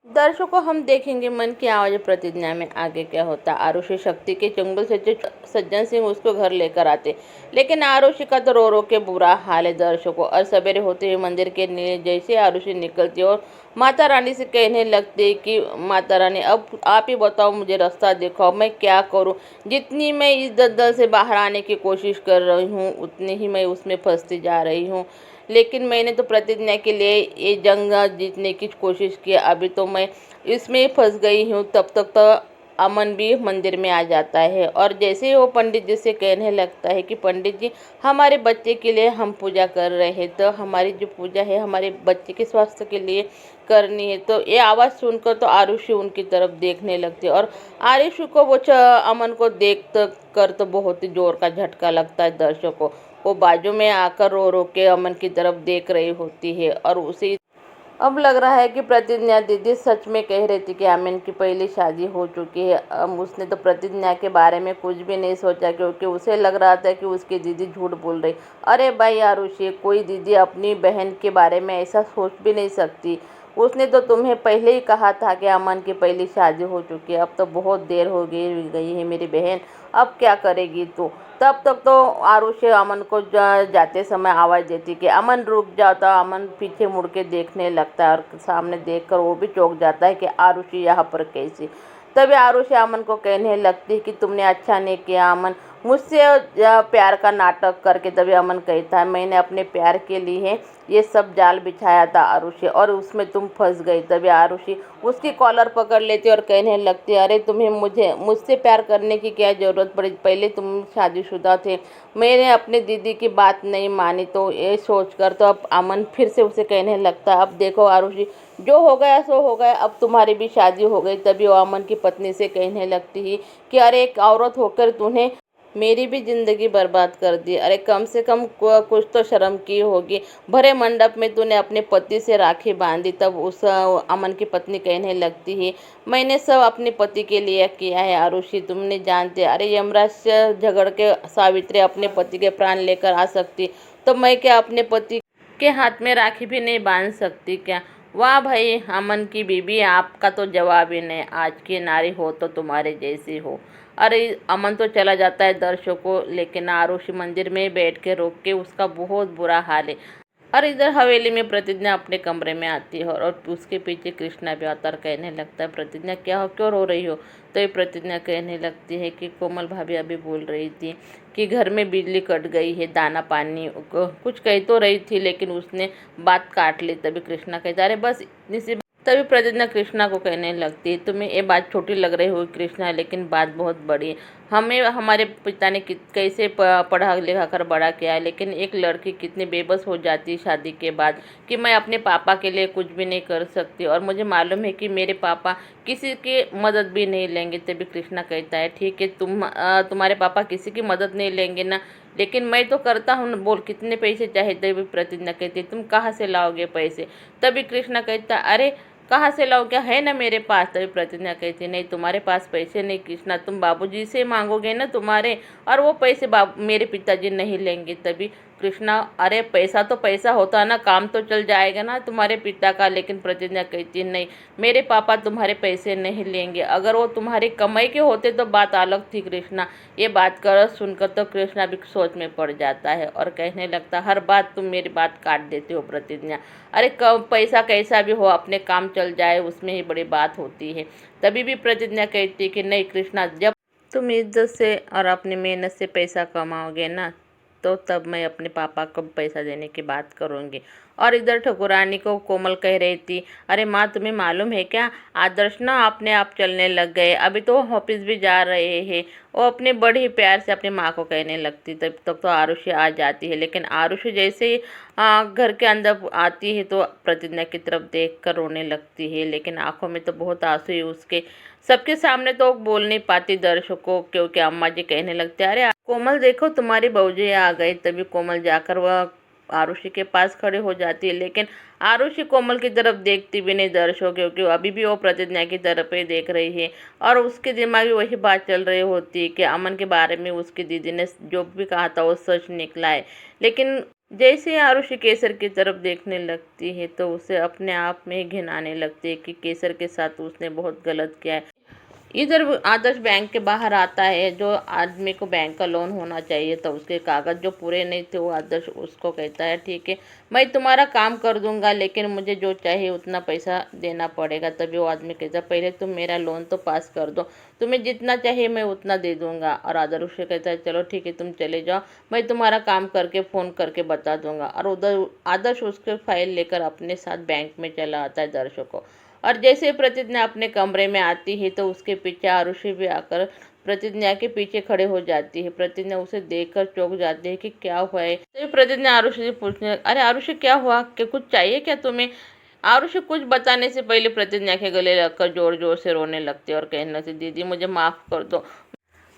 दर्शकों, हम देखेंगे मन की आवाज़ प्रतिज्ञा में आगे क्या होता। आरुषि शक्ति के चंगुल से जो सज्जन सिंह उसको घर लेकर आते, लेकिन आरुषि का तो रो रो के बुरा हाल है दर्शकों। और सवेरे होते हुए मंदिर के लिए जैसे आरुषि निकलती और माता रानी से कहने लगती कि माता रानी, अब आप ही बताओ, मुझे रास्ता दिखाओ, मैं क्या करूं। जितनी मैं इस दलदल से बाहर आने की कोशिश कर रही हूँ, उतनी ही मैं उसमें फंसती जा रही हूँ। लेकिन मैंने तो प्रतिज्ञा के लिए ये जंग जीतने की कोशिश की, अभी तो मैं इसमें फंस गई हूँ। तब तक तो अमन भी मंदिर में आ जाता है और जैसे ही वो पंडित जी से कहने लगता है कि पंडित जी, हमारे बच्चे के लिए हम पूजा कर रहे हैं, तो हमारी जो पूजा है हमारे बच्चे के स्वास्थ्य के लिए करनी है। तो ये आवाज़ सुनकर तो आरुषि उनकी तरफ देखने लगती है और आरुषि को वो अमन को देख कर तो बहुत ही जोर का झटका लगता है दर्शकों। वो बाजू में आकर रो रो के अमन की तरफ देख रही होती है और उसे अब लग रहा है कि प्रतिज्ञा दीदी सच में कह रही थी कि अमन की पहली शादी हो चुकी है। अब उसने तो प्रतिज्ञा के बारे में कुछ भी नहीं सोचा, क्योंकि उसे लग रहा था कि उसकी दीदी झूठ बोल रही। अरे भाई आरुषि, कोई दीदी अपनी बहन के बारे में ऐसा सोच भी नहीं सकती। उसने तो तुम्हें पहले ही कहा था कि अमन की पहली शादी हो चुकी है। अब तो बहुत देर हो गई है मेरी बहन, अब क्या करेगी तू। तब तक तो आरुषि अमन को जाते समय आवाज़ देती कि अमन रुक जाता। अमन पीछे मुड़ के देखने लगता है और सामने देखकर वो भी चौंक जाता है कि आरुषि यहाँ पर कैसी। तभी आरुषि अमन को कहने लगती है कि तुमने अच्छा नहीं किया अमन, मुझसे प्यार का नाटक करके। तभी अमन कहता है, मैंने अपने प्यार के लिए ये सब जाल बिछाया था आरुषि, और उसमें तुम फंस गई। तभी आरुषि उसकी कॉलर पकड़ लेती और कहने लगती, अरे तुम्हें मुझसे प्यार करने की क्या ज़रूरत पड़ी, पहले तुम शादीशुदा थे, मैंने अपनी दीदी की बात नहीं मानी। तो ये सोचकर तो अब अमन फिर से उसे कहने लगता, अब देखो आरुषि, जो हो गया सो हो गया, अब तुम्हारी भी शादी हो गई। तभी वो अमन की पत्नी से कहने लगती है कि अरे एक औरत होकर तूने मेरी भी ज़िंदगी बर्बाद कर दी। अरे कम से कम कुछ तो शर्म की होगी, भरे मंडप में तूने अपने पति से राखी बांधी। तब उस अमन की पत्नी कहने लगती है, मैंने सब अपने पति के लिए किया है आरुषि, तुमने जानते। अरे यमराज से झगड़ के सावित्री अपने पति के प्राण लेकर आ सकती, तो मैं क्या अपने पति के हाथ में राखी भी नहीं बांध सकती क्या। वाह भाई अमन की बीबी, आपका तो जवाब ही नहीं, आज की नारी हो तो तुम्हारे जैसी हो। अरे अमन तो चला जाता है दर्शकों, लेकिन आरुषि मंदिर में बैठ के रोक के उसका बहुत बुरा हाल है। और इधर हवेली में प्रतिज्ञा अपने कमरे में आती है और उसके पीछे कृष्णा भी आता और कहने लगता है, प्रतिज्ञा क्या हो, क्यों रो रही हो। तो ये प्रतिज्ञा कहने लगती है कि कोमल भाभी अभी बोल रही थी कि घर में बिजली कट गई है, दाना पानी कुछ कह तो रही थी, लेकिन उसने बात काट ली। तभी कृष्णा कहता, अरे बस इतनी सी। तभी प्रतिज्ञा कृष्णा को कहने लगती है, तुम्हें ये बात छोटी लग रही हो कृष्णा, लेकिन बात बहुत बड़ी है। हमें हमारे पिता ने कैसे पढ़ा लिखा कर बड़ा किया है, लेकिन एक लड़की कितनी बेबस हो जाती है शादी के बाद कि मैं अपने पापा के लिए कुछ भी नहीं कर सकती, और मुझे मालूम है कि मेरे पापा किसी की मदद भी नहीं लेंगे। तभी कृष्णा कहता है, ठीक है, तुम्हारे पापा किसी की मदद नहीं लेंगे ना, लेकिन मैं तो करता हूँ, बोल कितने पैसे चाहिए। तभी प्रतिज्ञा कहती है, तुम कहाँ से लाओगे पैसे। तभी कृष्णा कहता है, अरे कहाँ से लाओ, क्या है ना मेरे पास। तभी प्रतिज्ञा कहती, नहीं तुम्हारे पास पैसे नहीं कृष्णा, तुम बाबूजी से मांगोगे ना तुम्हारे, और वो पैसे मेरे पिताजी नहीं लेंगे। तभी कृष्णा, अरे पैसा तो पैसा होता ना, काम तो चल जाएगा ना तुम्हारे पिता का। लेकिन प्रतिज्ञा कहती, नहीं मेरे पापा तुम्हारे पैसे नहीं लेंगे, अगर वो तुम्हारी कमाई के होते तो बात अलग थी कृष्णा। ये बात कर सुनकर तो कृष्णा भी सोच में पड़ जाता है और कहने लगता, हर बात तुम मेरी बात काट देते हो प्रतिज्ञा, अरे कम पैसा कैसा भी हो, अपने काम चल जाए उसमें ही बड़ी बात होती है। तभी भी प्रतिज्ञा कहती है कि नहीं कृष्णा, जब तुम इज्जत से और अपनी मेहनत से पैसा कमाओगे ना, तो तब मैं अपने पापा को पैसा देने की बात करूँगी। और इधर ठकुरानी को कोमल कह रही थी, अरे माँ तुम्हें मालूम है क्या, आदर्श ना अपने आप चलने लग गए, अभी तो ऑफिस भी जा रहे हैं। वो अपने बड़े ही प्यार से अपनी माँ को कहने लगती। तब तक तो आरुषि आ जाती है, लेकिन आरुषि जैसे ही घर के अंदर आती है तो प्रतिज्ञा की तरफ देख कर रोने लगती है, लेकिन आंखों में तो बहुत आंसू है उसके। सबके सामने तो बोल नहीं पाती दर्शकों, क्योंकि अम्मा जी कहने लगते, अरे कोमल देखो तुम्हारी बहूजी आ गई। तभी कोमल जाकर वह आरुषि के पास खड़े हो जाती है, लेकिन आरुषि कोमल की तरफ देखती भी नहीं दर्शकों, क्योंकि अभी भी वो प्रतिज्ञा की तरफ ही देख रही है और उसके दिमाग में वही बात चल रही होती है कि अमन के बारे में उसकी दीदी ने जो भी कहा था वो सच निकला है। लेकिन जैसे ही आरुषि केसर की तरफ देखने लगती है तो उसे अपने आप में ही घिन आने लगती है कि केसर के साथ उसने बहुत गलत किया है। इधर वो आदर्श बैंक के बाहर आता है। जो आदमी को बैंक का लोन होना चाहिए था, उसके कागज जो पूरे नहीं थे, वो आदर्श उसको कहता है ठीक है मैं तुम्हारा काम कर दूंगा, लेकिन मुझे जो चाहिए उतना पैसा देना पड़ेगा। तभी वो आदमी कहता है पहले तुम मेरा लोन तो पास कर दो, तुम्हें जितना चाहिए मैं उतना दे दूंगा। और आदर्श उससे कहता है चलो ठीक है तुम चले जाओ, मैं तुम्हारा काम करके फ़ोन करके बता दूंगा। और उधर आदर्श उसके फाइल लेकर अपने साथ बैंक में चला आता है दर्शक को। और जैसे ही प्रतिज्ञा अपने कमरे में आती है तो उसके पीछे आरुषि भी आकर प्रतिज्ञा के पीछे खड़े हो जाती है। प्रतिज्ञा उसे देखकर चौंक जाती है कि क्या हुआ है। तो प्रतिज्ञा आरुषि से पूछने, अरे आरुषि क्या हुआ, क्या कुछ चाहिए क्या तुम्हें? आरुषि कुछ बताने से पहले प्रतिज्ञा के गले लगकर जोर जोर से रोने लगती है और कहने लगती, दीदी मुझे माफ़ कर दो,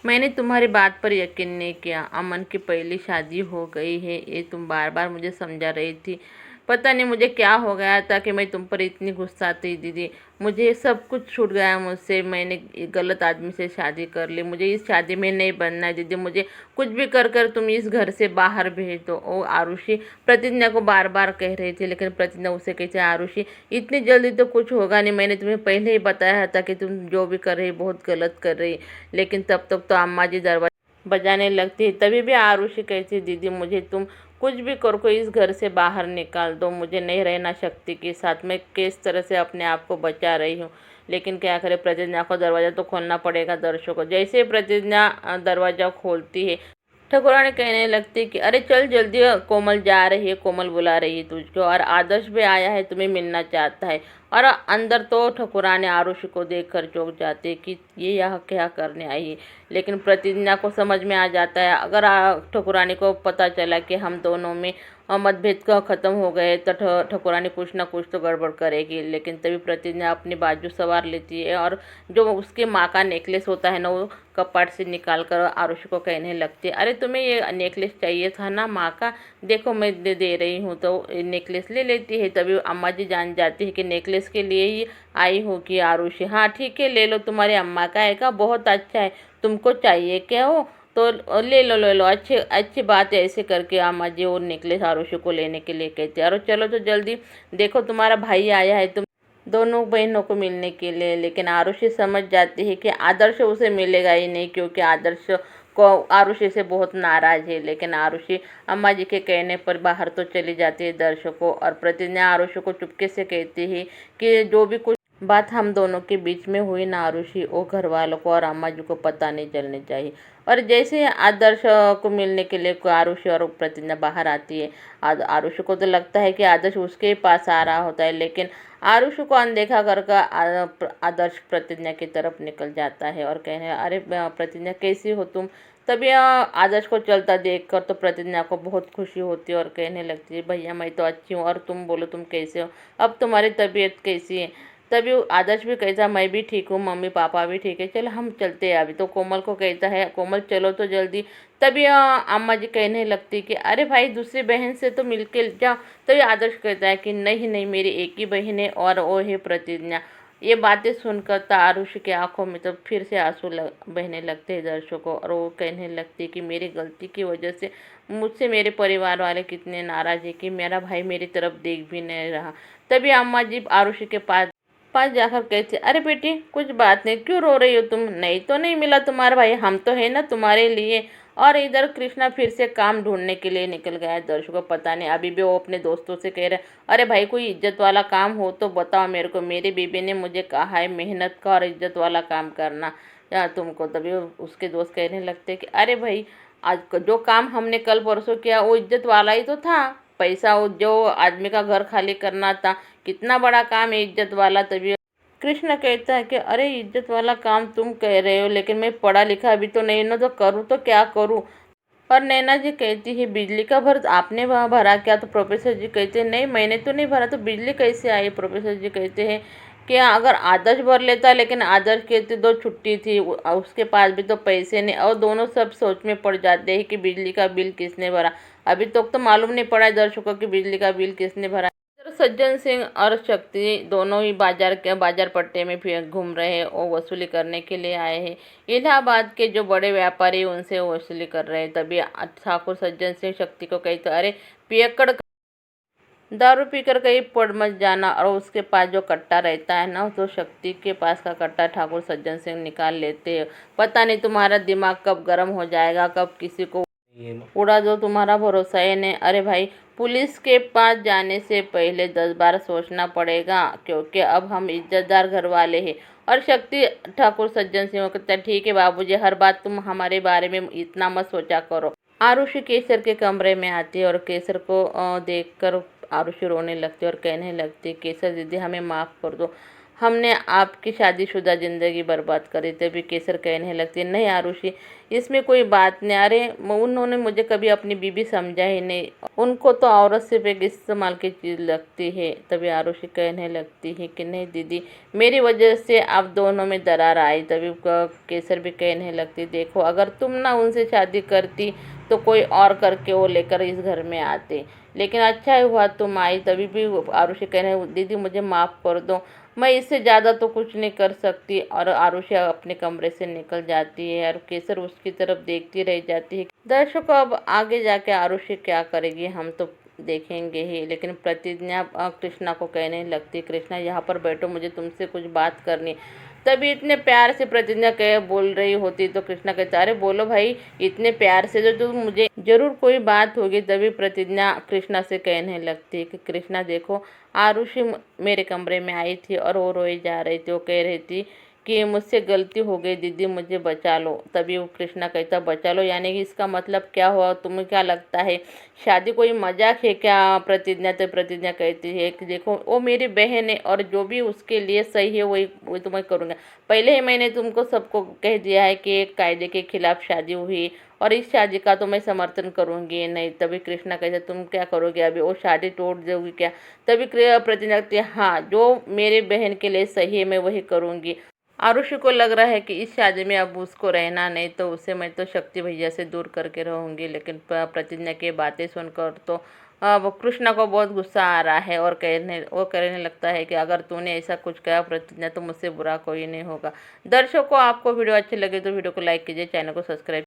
मैंने तुम्हारी बात पर यकीन नहीं किया। अमन की पहली शादी हो गई है, ये तुम बार बार मुझे समझा रही थी। पता नहीं मुझे क्या हो गया था कि मैं तुम पर इतनी गुस्सा थी दीदी। मुझे सब कुछ छूट गया मुझसे, मैंने गलत आदमी से शादी कर ली। मुझे इस शादी में नहीं बनना है दीदी, मुझे कुछ भी कर कर तुम इस घर से बाहर भेज दो। ओ आरुषि प्रतिज्ञा को बार बार कह रही थी, लेकिन प्रतिज्ञा उसे कहती है आरुषि इतनी जल्दी तो कुछ होगा नहीं, मैंने तुम्हें पहले ही बताया था कि तुम जो भी कर रही बहुत गलत कर रही। लेकिन तब तक तो अम्मा जी दरवाजा बजाने लगती है। तभी भी आरुषि कहती दीदी मुझे तुम कुछ भी करके इस घर से बाहर निकाल दो, मुझे नहीं रहना शक्ति के साथ। मैं किस तरह से अपने आप को बचा रही हूँ, लेकिन क्या करे, प्रतिज्ञा को दरवाज़ा तो खोलना पड़ेगा दर्शकों को। जैसे ही प्रतिज्ञा दरवाज़ा खोलती है, ठकुरानी कहने लगती कि अरे चल जल्दी, कोमल जा रही है, कोमल बुला रही है तुझको, और आदर्श भी आया है, तुम्हें मिलना चाहता है। और अंदर तो ठकुरानी आरुषि को देखकर चौंक जाती है कि ये यहाँ क्या करने आई है। लेकिन प्रतिज्ञा को समझ में आ जाता है, अगर ठकुरानी को पता चला कि हम दोनों में मतभेद का ख़त्म हो गए तो ठकुरानी कुछ ना कुछ तो गड़बड़ करेगी। लेकिन तभी प्रतिज्ञा अपनी बाजू सवार लेती है और जो उसके माँ का नेकलेस होता है ना, वो कपाट से निकाल कर आरुषि को कहने लगती है, अरे तुम्हें ये नेकलेस चाहिए था ना माँ का, देखो मैं दे रही हूँ। तो नेकलेस ले लेती है। तभी अम्मा जी जान जाती है कि नेकलेस के लिए ही आई हो कि आरुषि, हाँ ठीक है ले लो, तुम्हारी अम्मा का है का, बहुत अच्छा है, तुमको चाहिए क्या हो तो ले लो, अच्छी अच्छी बात है। ऐसे करके अम्मा जी वो नेकलेस आरुषि को लेने के लिए कहते हैं। और चलो तो जल्दी, देखो तुम्हारा भाई आया है तुम दोनों बहनों को मिलने के लिए। लेकिन आरुषि समझ जाती है कि आदर्श उसे मिलेगा ही नहीं, क्योंकि आदर्श को आरुषि से बहुत नाराज है। लेकिन आरुषि अम्मा जी के कहने पर बाहर तो चली जाती है दर्शकों। और प्रतिज्ञा आरुषि को चुपके से कहती है कि जो भी कुछ बात हम दोनों के बीच में हुई ना आरुषि, वो घर वालों को और अम्मा जी को पता नहीं चलनी चाहिए। और जैसे आदर्श को मिलने के लिए आरुषि और प्रतिज्ञा बाहर आती है, आरुषि को तो लगता है कि आदर्श उसके पास आ रहा होता है, लेकिन आरुषि को अनदेखा कर आदर्श प्रतिज्ञा की तरफ निकल जाता है और कहने, अरे प्रतिज्ञा कैसी हो तुम? तभी आदर्श को चलता देखकर तो प्रतिज्ञा को बहुत खुशी होती है और कहने लगती है, भैया मैं तो अच्छी हूँ, और तुम बोलो तुम कैसे हो, अब तुम्हारी तबीयत कैसी है? तभी आदर्श भी कहता मैं भी ठीक हूँ, मम्मी पापा भी ठीक है, चल हम चलते हैं अभी। तो कोमल को कहता है, कोमल चलो तो जल्दी। तभी अम्मा जी कहने लगती कि अरे भाई दूसरी बहन से तो मिल के जाओ। तभी आदर्श कहता है कि नहीं नहीं, मेरी एक ही बहन है और वो है प्रतिज्ञा। ये बातें सुनकर तो आरुषि की आंखों में तो फिर से आंसू बहने लगते हैं दर्शकों। और वो कहने लगती है कि मेरी गलती की वजह से मुझसे मेरे परिवार वाले कितने नाराज है कि मेरा भाई मेरी तरफ देख भी नहीं रहा। तभी अम्मा जी आरुषि के पास जाकर कहती, अरे बेटी कुछ बात नहीं, क्यों रो रही हो तुम? नहीं तो नहीं मिला तुम्हारा भाई, हम तो है ना तुम्हारे लिए। और इधर कृष्णा फिर से काम ढूंढने के लिए निकल गया है दर्शकों। पता नहीं अभी भी वो अपने दोस्तों से कह रहे, अरे भाई कोई इज्जत वाला काम हो तो बताओ मेरे को, मेरी बीबी ने मुझे कहा है मेहनत का और इज्जत वाला काम करना या तुमको। तभी उसके दोस्त कहने लगते कि अरे भाई आज जो काम हमने कल परसों किया वो इज्जत वाला ही तो था, पैसा वो जो आदमी का घर खाली करना था, कितना बड़ा काम है इज्जत वाला। तभी कृष्ण कहता है कि अरे इज्जत वाला काम तुम कह रहे हो, लेकिन मैं पढ़ा लिखा भी तो नहीं ना, तो करूँ तो क्या करूँ? और नैना जी कहती है बिजली का भर आपने वहाँ भरा क्या? तो प्रोफेसर जी कहते हैं नहीं मैंने तो नहीं भरा, तो बिजली कैसे आई? प्रोफेसर जी कहते हैं कि अगर आदर्श भर लेता, लेकिन आदर्श की तो दो छुट्टी थी, उसके पास भी तो पैसे नहीं। और दोनों सब सोच में पड़ जाते हैं कि बिजली का बिल किसने भरा। अभी तक तो मालूम नहीं पड़ा है दर्शकों की बिजली का बिल किसने भरा। सज्जन सिंह और शक्ति दोनों ही बाजार पट्टे में फिर घूम रहे हैं और वसूली करने के लिए आए हैं। इलाहाबाद के जो बड़े व्यापारी उनसे वसूली कर रहे हैं। तभी ठाकुर सज्जन सिंह शक्ति को कहते, अरे पियक्कड़, दारू पीकर कहीं पड़ मत जाना। और उसके पास जो कट्टा रहता है ना, तो शक्ति के पास का कट्टा ठाकुर सज्जन सिंह निकाल लेते हैं। पता नहीं तुम्हारा दिमाग कब गर्म हो जाएगा, कब किसी को उड़ा दो, तुम्हारा भरोसा ही नहीं। अरे भाई, पुलिस के पास जाने से पहले 10 बार सोचना पड़ेगा, क्योंकि अब हम इज्जतदार घर वाले हैं। और शक्ति ठाकुर सज्जन सिंह को कहता, ठीक है बाबूजी, हर बात तुम हमारे बारे में इतना मत सोचा करो। आरुषि केसर के कमरे में आती है और केसर को देखकर आरुषि रोने लगती है और कहने लगती, केसर दीदी हमें माफ़ कर दो, हमने आपकी शादीशुदा ज़िंदगी बर्बाद करी। तभी केसर कहने लगती है, नहीं आरुषि, इसमें कोई बात नहीं। अरे उन्होंने मुझे कभी अपनी बीबी समझा ही नहीं, उनको तो औरत सिर्फ एक इस्तेमाल की चीज़ लगती है। तभी आरुषि कहने लगती है कि नहीं दीदी, मेरी वजह से आप दोनों में दरार आई। तभी केसर भी कहने लगती, देखो अगर तुम ना उनसे शादी करती तो कोई और करके वो लेकर इस घर में आते, लेकिन अच्छा ही हुआ तुम आई। तभी भी आरुषि कहने, दीदी मुझे माफ़ कर दो, मैं इससे ज़्यादा तो कुछ नहीं कर सकती। और आरुषि अपने कमरे से निकल जाती है और केसर उसकी तरफ देखती रह जाती है। दर्शकों, अब आगे जाके आरुषि क्या करेगी हम तो देखेंगे ही। लेकिन प्रतिज्ञा कृष्णा को कहने लगती, कृष्णा यहाँ पर बैठो, मुझे तुमसे कुछ बात करनी। तभी इतने प्यार से प्रतिज्ञा कह बोल रही होती तो कृष्णा कहता, अरे बोलो भाई, इतने प्यार से तो मुझे जरूर कोई बात होगी। तभी प्रतिज्ञा कृष्णा से कहने लगती है कि कृष्णा देखो, आरुषि मेरे कमरे में आई थी और वो रोई जा रही थी। वो कह रही थी कि मुझसे गलती हो गई दीदी, मुझे बचा लो। तभी वो कृष्णा कहता, बचा लो यानी कि इसका मतलब क्या हुआ? तुम्हें क्या लगता है शादी कोई मजाक है क्या? प्रतिज्ञा तो प्रतिज्ञा कहती है कि देखो वो मेरी बहन है और जो भी उसके लिए सही है वही तो मैं करूँगा। पहले ही मैंने तुमको सबको कह दिया है कि एक कायदे के खिलाफ शादी हुई और इस शादी का तो मैं समर्थन करूँगी नहीं। तभी कृष्णा कहते, तुम क्या करोगे अभी, वो शादी तोड़ दोगी क्या? तभी प्रतिज्ञा कहती है, हाँ जो मेरी बहन के लिए सही है मैं वही करूँगी। आरुषि को लग रहा है कि इस शादी में अब उसको रहना नहीं, तो उसे मैं तो शक्ति भैया से दूर करके रहूँगी। लेकिन प्रतिज्ञा की बातें सुनकर तो अब कृष्णा को बहुत गुस्सा आ रहा है और कहने लगता है कि अगर तूने ऐसा कुछ कहा प्रतिज्ञा, तो मुझसे बुरा कोई नहीं होगा। दर्शकों, आपको वीडियो अच्छी लगे तो वीडियो को लाइक कीजिए, चैनल को सब्सक्राइब